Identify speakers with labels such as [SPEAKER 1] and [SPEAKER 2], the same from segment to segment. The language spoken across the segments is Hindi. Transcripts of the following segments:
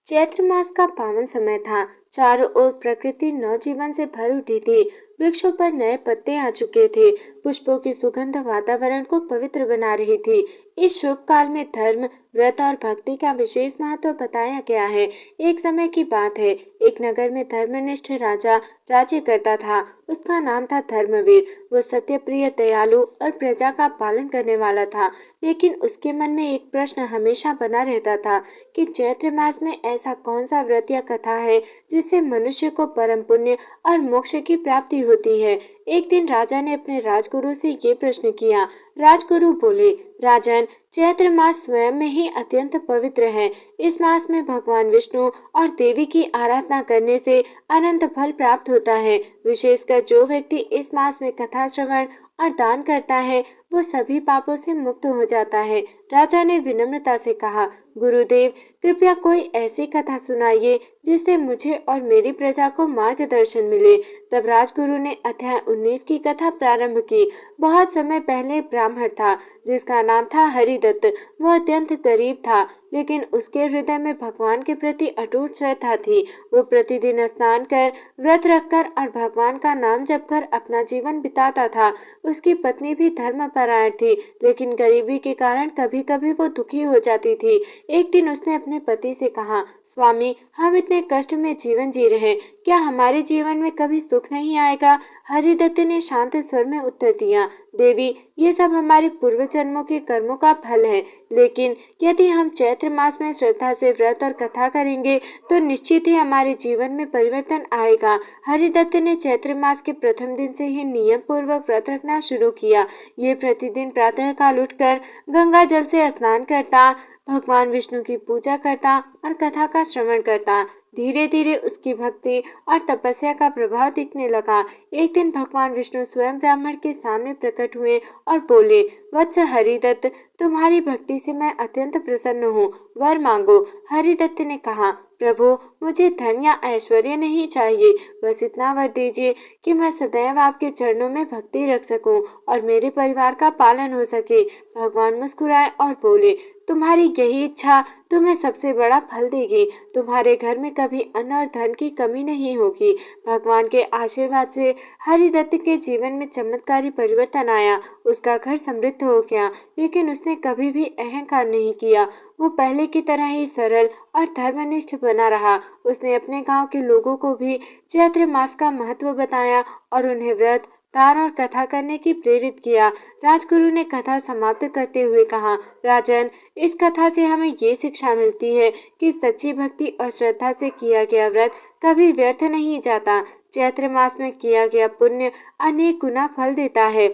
[SPEAKER 1] चैत्र मास का पावन समय था। चारों ओर प्रकृति नवजीवन से भर उठी थी। वृक्षों पर नए पत्ते आ चुके थे। पुष्पों की सुगंध वातावरण को पवित्र बना रही थी। इस शुभ काल में धर्म, व्रत और भक्ति का विशेष महत्व बताया गया है। एक समय की बात है, एक नगर में धर्मनिष्ठ राजा राज्य करता था। उसका नाम था धर्मवीर। वो सत्यप्रिय, दयालु और प्रजा का पालन करने वाला था। लेकिन उसके मन में एक प्रश्न हमेशा बना रहता था कि चैत्र मास में ऐसा कौन सा व्रत या कथा है जिससे मनुष्य को परम पुण्य और मोक्ष की प्राप्ति होती है। एक दिन राजा ने अपने राजगुरु से ये प्रश्न किया। राजगुरु बोले, राजन, चैत्र मास स्वयं में ही अत्यंत पवित्र है। इस मास में भगवान विष्णु और देवी की आराधना करने से अनंत फल प्राप्त होता है। विशेषकर जो व्यक्ति इस मास में कथा श्रवण और दान करता है, वो सभी पापों से मुक्त हो जाता है। राजा ने विनम्रता से कहा, गुरुदेव, कृपया कोई ऐसी कथा सुनाइए जिससे मुझे और मेरी प्रजा को मार्गदर्शन मिले। तब राजगुरु ने अध्याय 19 की कथा प्रारंभ की। बहुत समय पहले एक ब्राह्मण था जिसका नाम था हरिदत्त। वह अत्यंत गरीब था, लेकिन उसके हृदय में भगवान के प्रति अटूट श्रद्धा थी। वो प्रतिदिन स्नान कर, व्रत रखकर और भगवान का नाम जप कर अपना जीवन बिताता था। उसकी पत्नी भी धर्मपरायण थी, लेकिन गरीबी के कारण कभी कभी वो दुखी हो जाती थी। एक दिन उसने अपने पति से कहा, स्वामी, हम इतने कष्ट में जीवन जी रहे हैं, क्या हमारे जीवन में कभी सुख नहीं आएगा? हरिदत्त ने शांत स्वर में उत्तर दिया, देवी, ये सब हमारे पूर्व जन्मों के कर्मों का फल है। लेकिन यदि हम चैत्र मास में श्रद्धा से व्रत और कथा करेंगे तो निश्चित ही हमारे जीवन में परिवर्तन आएगा। हरिदत्त ने चैत्र मास के प्रथम दिन से ही नियम पूर्वक व्रत रखना शुरू किया। ये प्रतिदिन प्रातः काल उठकर गंगा जल से स्नान करता, भगवान विष्णु की पूजा करता और कथा का श्रवण करता। धीरे धीरे उसकी भक्ति और तपस्या का प्रभाव दिखने लगा। एक दिन भगवान विष्णु स्वयं ब्राह्मण के सामने प्रकट हुए और बोले, वत्स हरिदत्त, तुम्हारी भक्ति से मैं अत्यंत प्रसन्न हूँ, वर मांगो। हरिदत्त ने कहा, प्रभु, मुझे धन या ऐश्वर्य नहीं चाहिए, बस इतना वर दीजिए कि मैं सदैव आपके चरणों में भक्ति रख सकूं और मेरे परिवार का पालन हो सके। भगवान मुस्कुराए और बोले, तुम्हारी यही इच्छा तुम्हें सबसे बड़ा फल देगी। तुम्हारे घर में कभी अन्न और धन की कमी नहीं होगी। भगवान के आशीर्वाद से हरिदत्त के जीवन में चमत्कारी परिवर्तन आया। उसका घर समृद्ध हो गया, लेकिन उसने कभी भी अहंकार नहीं किया। वो पहले की तरह ही सरल और धर्मनिष्ठ बना रहा। उसने अपने गांव के लोगों को भी चैत्र मास का महत्व बताया और उन्हें व्रत, दान और कथा करने की प्रेरित किया। राजगुरु ने कथा समाप्त करते हुए कहा, राजन, इस कथा से हमें ये शिक्षा मिलती है कि सच्ची भक्ति और श्रद्धा से किया गया व्रत कभी व्यर्थ नहीं जाता। चैत्र मास में किया गया पुण्य अनेक गुना फल देता है।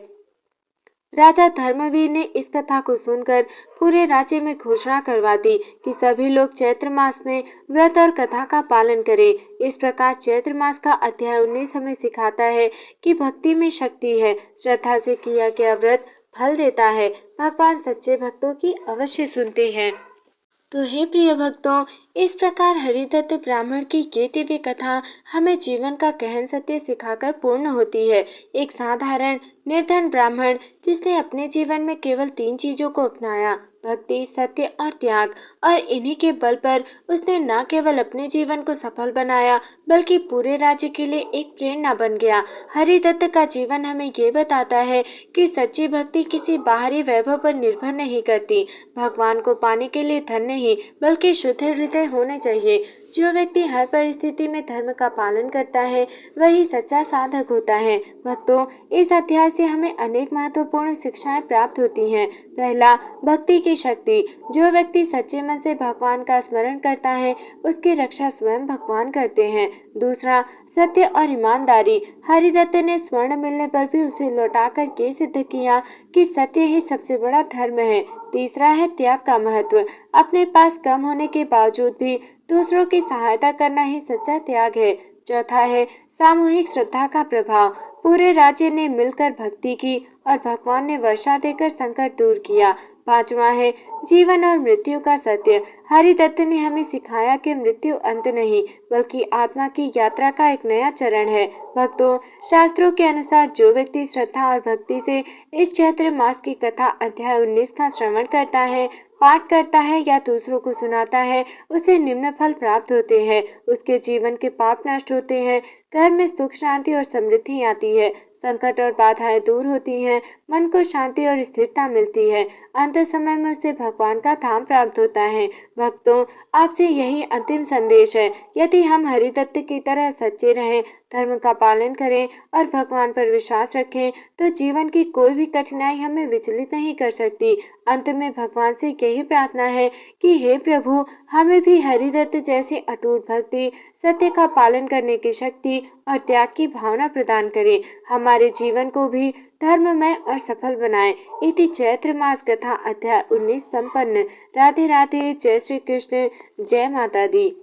[SPEAKER 1] राजा धर्मवीर ने इस कथा को सुनकर पूरे राज्य में घोषणा करवा दी कि सभी लोग चैत्र मास में व्रत और कथा का पालन करें। इस प्रकार चैत्र मास का अध्याय 19 हमें सिखाता है कि भक्ति में शक्ति है। श्रद्धा से किया गया व्रत फल देता है। भगवान सच्चे भक्तों की अवश्य सुनते हैं। तो हे प्रिय भक्तों, इस प्रकार हरिदत्त ब्राह्मण की ये दिव्य कथा हमें जीवन का गहन सत्य सिखाकर पूर्ण होती है। एक साधारण निर्धन ब्राह्मण जिसने अपने जीवन में केवल 3 चीजों को अपनाया, भक्ति, सत्य और त्याग, और इन्हीं के बल पर उसने न केवल अपने जीवन को सफल बनाया बल्कि पूरे राज्य के लिए एक प्रेरणा बन गया। हरिदत्त का जीवन हमें ये बताता है कि सच्ची भक्ति किसी बाहरी वैभव पर निर्भर नहीं करती। भगवान को पाने के लिए धन नहीं बल्कि शुद्ध हृदय होने चाहिए। जो व्यक्ति हर परिस्थिति में धर्म का पालन करता है वही सच्चा साधक होता है। भक्तों, इस अध्याय से हमें अनेक महत्वपूर्ण शिक्षाएं प्राप्त होती हैं। पहला, भक्ति की शक्ति। जो व्यक्ति सच्चे मन से भगवान का स्मरण करता है उसकी रक्षा स्वयं भगवान करते हैं। दूसरा, सत्य और ईमानदारी। हरिदत्त ने स्वर्ण मिलने पर भी उसे लौटाकर ये सिद्ध किया कि सत्य ही सबसे बड़ा धर्म है। तीसरा है त्याग का महत्व। अपने पास कम होने के बावजूद भी दूसरों की सहायता करना ही सच्चा त्याग है। चौथा है सामूहिक श्रद्धा का प्रभाव। पूरे राज्य ने मिलकर भक्ति की और भगवान ने वर्षा देकर संकट दूर किया। पांचवा है जीवन और मृत्यु का सत्य। हरिदत्त ने हमें सिखाया कि मृत्यु अंत नहीं बल्कि आत्मा की यात्रा का एक नया चरण है। भक्तों, शास्त्रों के अनुसार जो व्यक्ति श्रद्धा और भक्ति से इस चैत्र मास की कथा अध्याय 19 का श्रवण करता है पाठ करता है या दूसरों को सुनाता है, उसे निम्न फल प्राप्त होते हैं। उसके जीवन के पाप नष्ट होते हैं, घर में सुख शांति और समृद्धि आती है, संकट और बाधाएं दूर होती हैं, मन को शांति और स्थिरता मिलती है। अंत समय में उसे भगवान का धाम प्राप्त होता है। भक्तों, आपसे यही अंतिम संदेश है। यदि हम हरिदत्त की तरह सच्चे रहें, धर्म का पालन करें और भगवान पर विश्वास रखें, तो जीवन की कोई भी कठिनाई हमें विचलित नहीं कर सकती। अंत में भगवान से यही प्रार्थना है कि हे प्रभु, हमें भी हरिदत्त जैसे अटूट भक्ति, सत्य का पालन करने की शक्ति और त्याग की भावना प्रदान करें। हमारे जीवन को भी धर्ममय और सफल बनाएं। इति चैत्र मास कथा अध्याय 19 संपन्न। राधे राधे। जय श्री कृष्ण। जय माता दी।